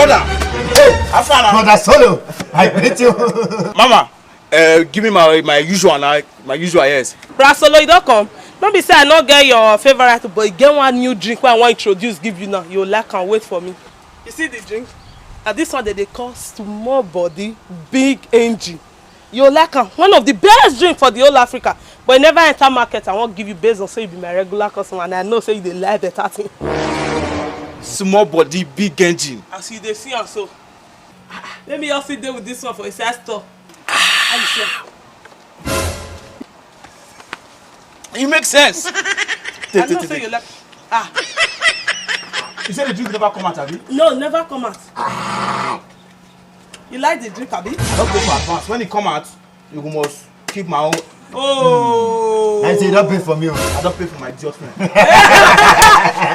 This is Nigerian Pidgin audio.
brother. Hey, brother Solo. I greet you. Mama, give me my usual now. My usual, yes. Bra Solo, you don't come. Don't be say I not get your favorite, but you get one new drink where I want to introduce, give you now. You like and wait for me. You see the drink? And this one that they call small body, big engine. You like one of the best drink for the whole Africa. But you never enter market. I won't give you based on say you be my regular customer, and I know say you dey like better thing. Small body, big engine. As you dey see am so. Let me also deal with this one for a side store. How you say? It makes sense. I know say you like. You said the drink never come out, Abi? No, never come out. You like the drink, Abi? I don't pay for advance. When it come out, you must keep my own. Oh. I say you don't pay for me. I don't pay for my idiot friend.